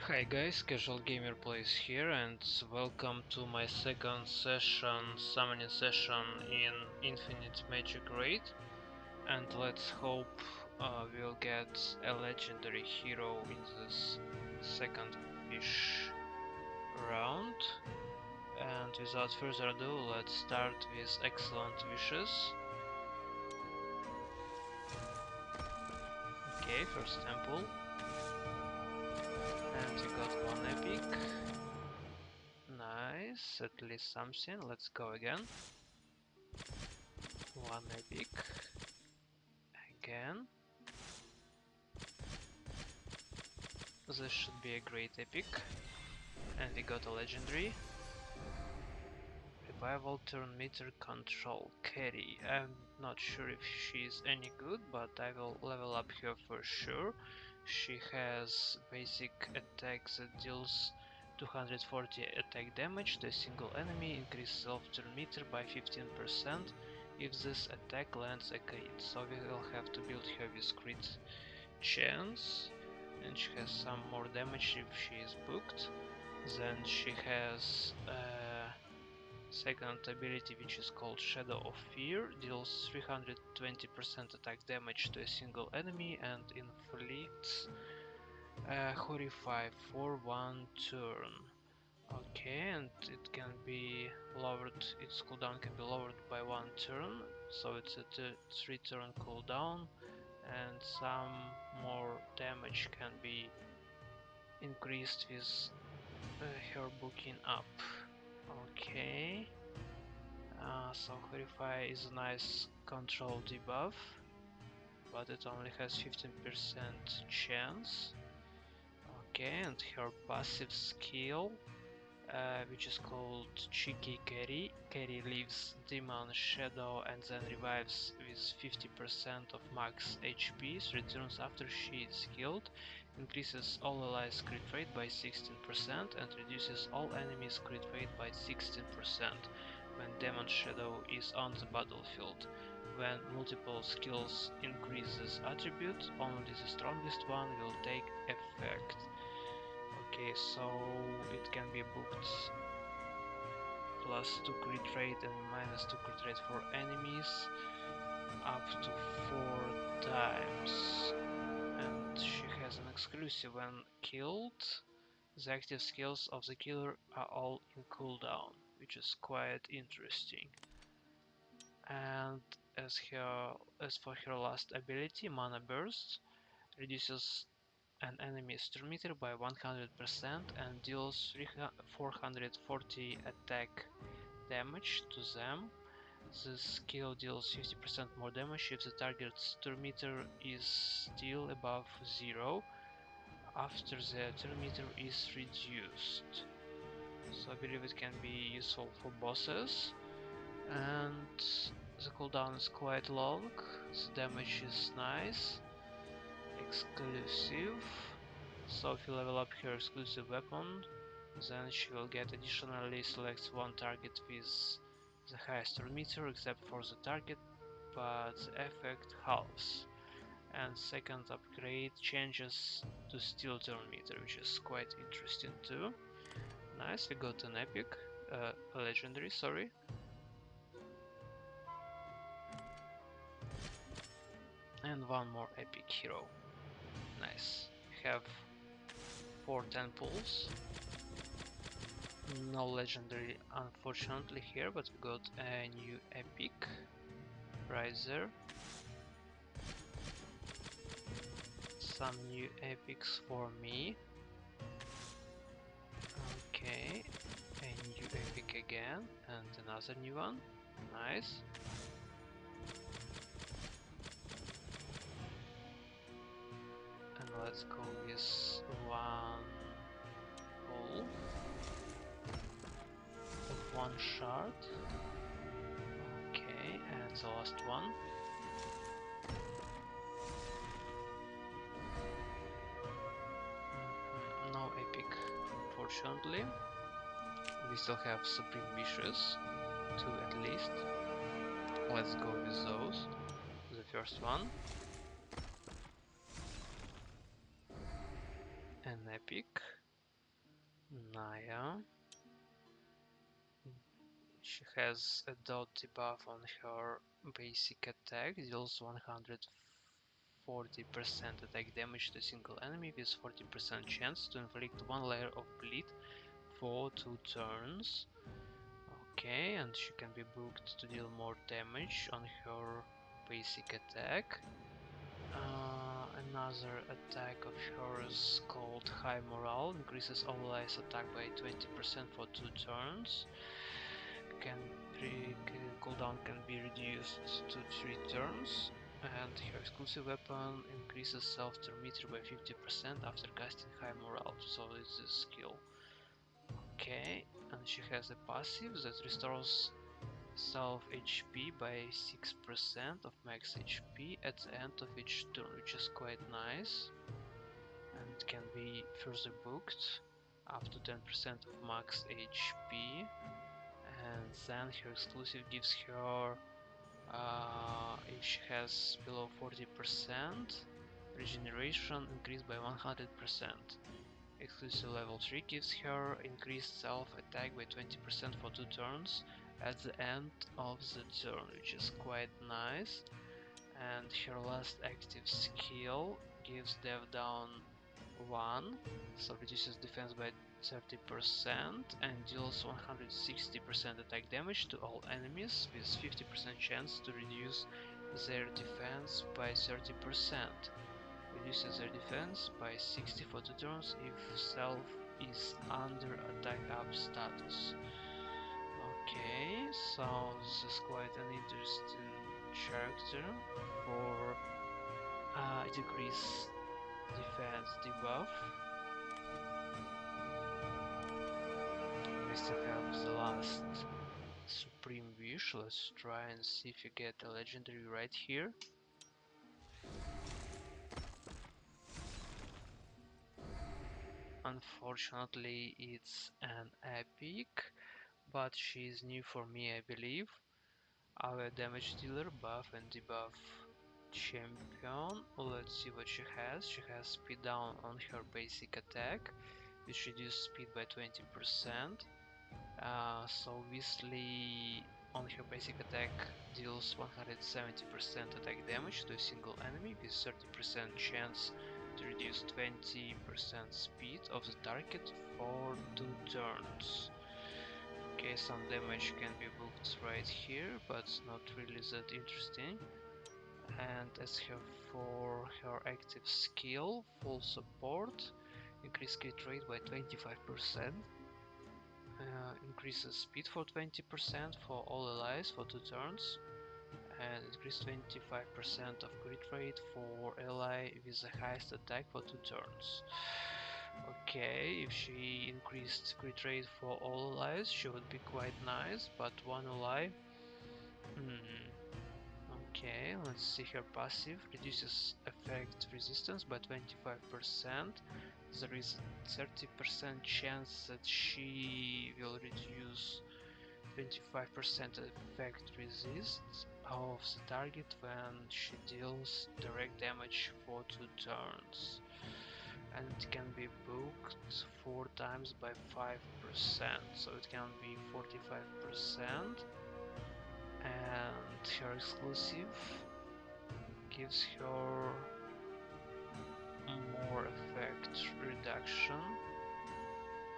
Hi guys, Casual Gamer Plays here, and welcome to my second summoning session in Infinite Magicraid. And let's hope we'll get a legendary hero in this second fish round. And without further ado, let's start with excellent wishes. Okay, first temple. And we got one epic. Nice, at least something. Let's go again. One epic. Again. This should be a great epic. And we got a legendary. Revival turn meter control carry. I'm not sure if she's any good, but I will level up her for sure. She has basic attack that deals 240 attack damage to a single enemy, increase self-turn meter by 15% if this attack lands a crit. So we will have to build her with crit chance, and she has some more damage if she is booked. Then she has second ability, which is called Shadow of Fear, deals 320% attack damage to a single enemy and inflicts horrify for one turn. Okay, and it can be lowered, its cooldown can be lowered by one turn, so it's a 3-turn cooldown, and some more damage can be increased with her booking up. Okay, so Horrify is a nice control debuff, but it only has 15% chance. Okay, and her passive skill, which is called Cheeky Carry. Carry leaves Demon Shadow and then revives with 50% of max HP, returns after she is healed, increases all allies crit rate by 16% and reduces all enemies crit rate by 16% when Demon Shadow is on the battlefield. When multiple skills increase this attribute, only the strongest one will take effect. Okay, so it can be booked +2 crit rate and -2 crit rate for enemies up to 4 times. And she has an exclusive: when killed, the active skills of the killer are all in cooldown, which is quite interesting. And as for her last ability, Mana Burst, reduces an enemy's turn meter by 100% and deals 440 attack damage to them. This skill deals 50% more damage if the target's turn meter is still above 0 after the turn meter is reduced. So I believe it can be useful for bosses, and the cooldown is quite long, the damage is nice, exclusive. So if you level up her exclusive weapon, then she will get additionally selects one target with the highest turn meter except for the target, but the effect halves. And second upgrade changes to steel turn meter, which is quite interesting too. Nice, we got an epic, a legendary, sorry. And one more epic hero. Nice. We have 4 temples. No legendary unfortunately here, but we got a new epic right there. Some new epics for me. Okay, a new epic again, and another new one. Nice. And let's go with one pull of one shard. Okay, and the last one. No epic, unfortunately. We still have Supreme Wishes, 2 at least. Let's go with those. The first one. An epic. Naya. She has a dot debuff on her basic attack, deals 140% attack damage to a single enemy with 40% chance to inflict one layer of bleed for 2 turns. Okay, and she can be booked to deal more damage on her basic attack. Another attack of hers called High Morale increases all allies attack by 20% for 2 turns. Cooldown can be reduced to 3 turns, and her exclusive weapon increases self-turn meter by 50% after casting High Morale, so it's a skill. Okay, and she has a passive that restores self HP by 6% of max HP at the end of each turn, which is quite nice, and can be further booked up to 10% of max HP. And then her exclusive gives her, if she has below 40%, regeneration increased by 100%. Exclusive level 3 gives her increased self attack by 20% for 2 turns at the end of the turn, which is quite nice. And her last active skill gives dev down 1, so reduces defense by 30% and deals 160% attack damage to all enemies with 50% chance to reduce their defense by 30%. Reduces their defense by 60 for 2 turns if self is under attack up status. Okay, so this is quite an interesting character for decrease defense debuff. We still have the last Supreme Wish. Let's try and see if you get a legendary right here. Unfortunately, it's an epic, but she is new for me, I believe. Our damage dealer, buff and debuff champion. Let's see what she has. She has speed down on her basic attack, which reduces speed by 20%. So Weasley on her basic attack deals 170% attack damage to a single enemy with 30% chance to reduce 20% speed of the target for 2 turns. Okay, some damage can be booked right here, but not really that interesting. And as for her active skill, full support, increase crit rate by 25%, increases speed for 20% for all allies for 2 turns, and increase 25% of crit rate for ally with the highest attack for 2 turns. Okay, if she increased crit rate for all allies, she would be quite nice, but one ally... Okay, let's see her passive. Reduces effect resistance by 25%. There is a 30% chance that she will reduce 25% effect resist of the target when she deals direct damage for 2 turns. And it can be booked 4 times by 5%, so it can be 45%. And her exclusive gives her more effect reduction,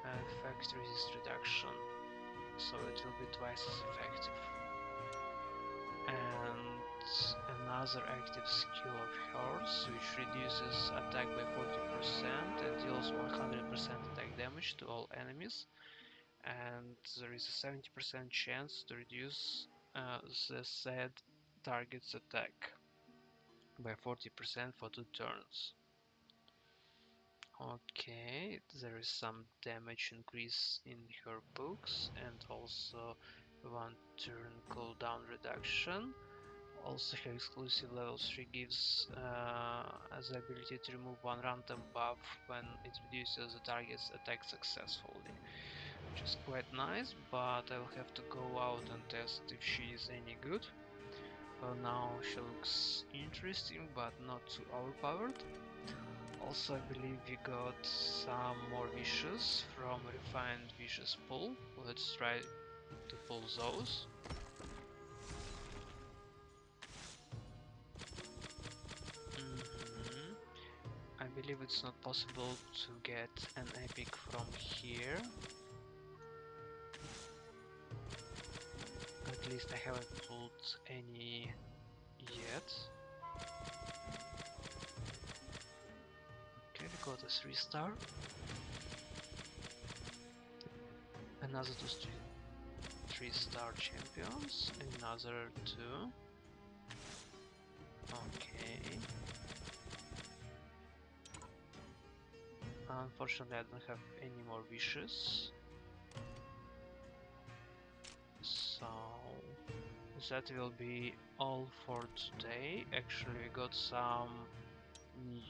effect resist reduction, so it will be twice as effective. And another active skill of hers, which reduces attack by 40% and deals 100% attack damage to all enemies, and there is a 70% chance to reduce the said target's attack by 40% for 2 turns. Okay, there is some damage increase in her books and also 1 turn cooldown reduction. Also her exclusive level 3 gives the ability to remove 1 random buff when it reduces the target's attack successfully, which is quite nice, but I will have to go out and test if she is any good. Well, now she looks interesting but not too overpowered. Also, I believe we got some more wishes from refined wishes pool. Let's try to pull those. I believe it's not possible to get an epic from here. At least I haven't pulled any yet. Okay, we got a 3-star. Another 3-star champions. Another 2. Okay. Unfortunately, I don't have any more wishes. So that will be all for today. Actually, we got some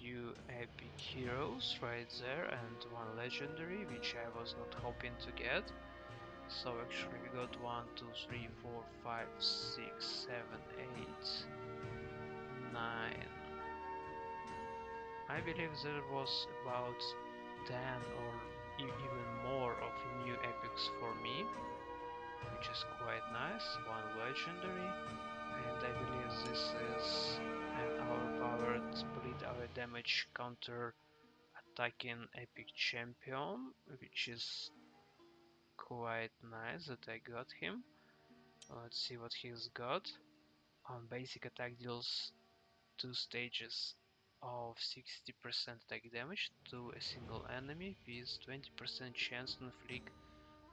new epic heroes right there and one legendary, which I was not hoping to get. So actually we got 1, 2, 3, 4, 5, 6, 7, 8, 9. I believe there was about 10 or even more of new epics for me, which is quite nice. One legendary, and I believe this is an overpowered bleed away damage counter attacking epic champion, which is quite nice that I got him. Let's see what he's got. On basic attack deals 2 stages of 60% attack damage to a single enemy with 20% chance to inflict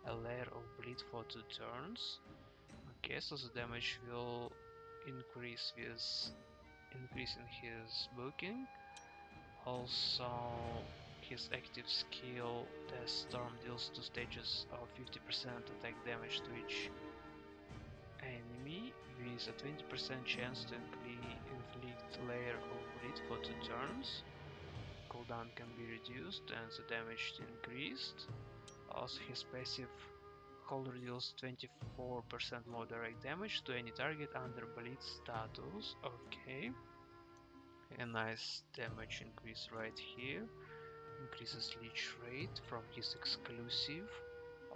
a layer of bleed for 2 turns. Okay, so the damage will increase with increasing his booking. Also, his active skill, Death Storm, deals 2 stages of 50% attack damage to each enemy with a 20% chance to inflict layer of bleed for 2 turns. Cooldown can be reduced and the damage increased. Also, his passive holder deals 24% more direct damage to any target under bleed status. Okay, a nice damage increase right here. Increases leech rate from his exclusive.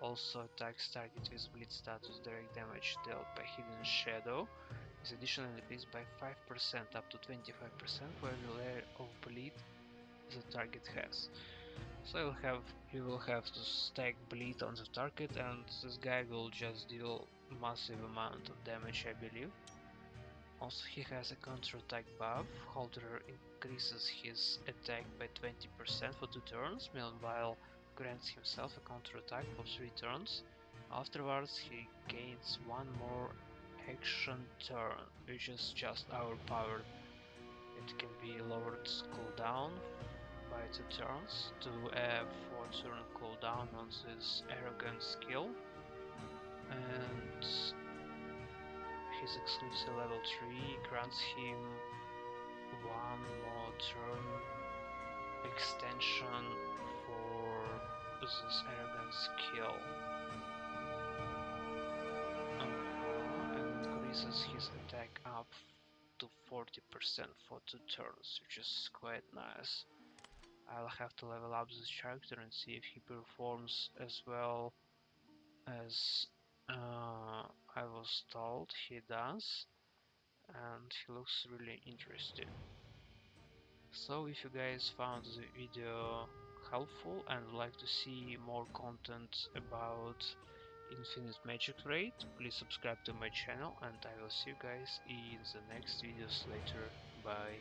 Also attacks target with bleed status direct damage dealt by Hidden Shadow is additionally increased by 5% up to 25% for every layer of bleed the target has. So you will have to stack bleed on the target, and this guy will just deal massive amount of damage, I believe. Also, he has a counter-attack buff. Holder increases his attack by 20% for 2 turns, meanwhile grants himself a counter-attack for 3 turns. Afterwards, he gains 1 more action turn, which is just overpowered. It can be lowered cooldown by 2 turns to a 4-turn cooldown on this arrogant skill. And his exclusive level 3 grants him 1 more turn extension for this arrogant skill. And increases his attack up to 40% for 2 turns, which is quite nice. I'll have to level up this character and see if he performs as well as I was told he does, and he looks really interesting. So if you guys found the video helpful and would like to see more content about Infinite Magicraid, please subscribe to my channel, and I will see you guys in the next videos later. Bye.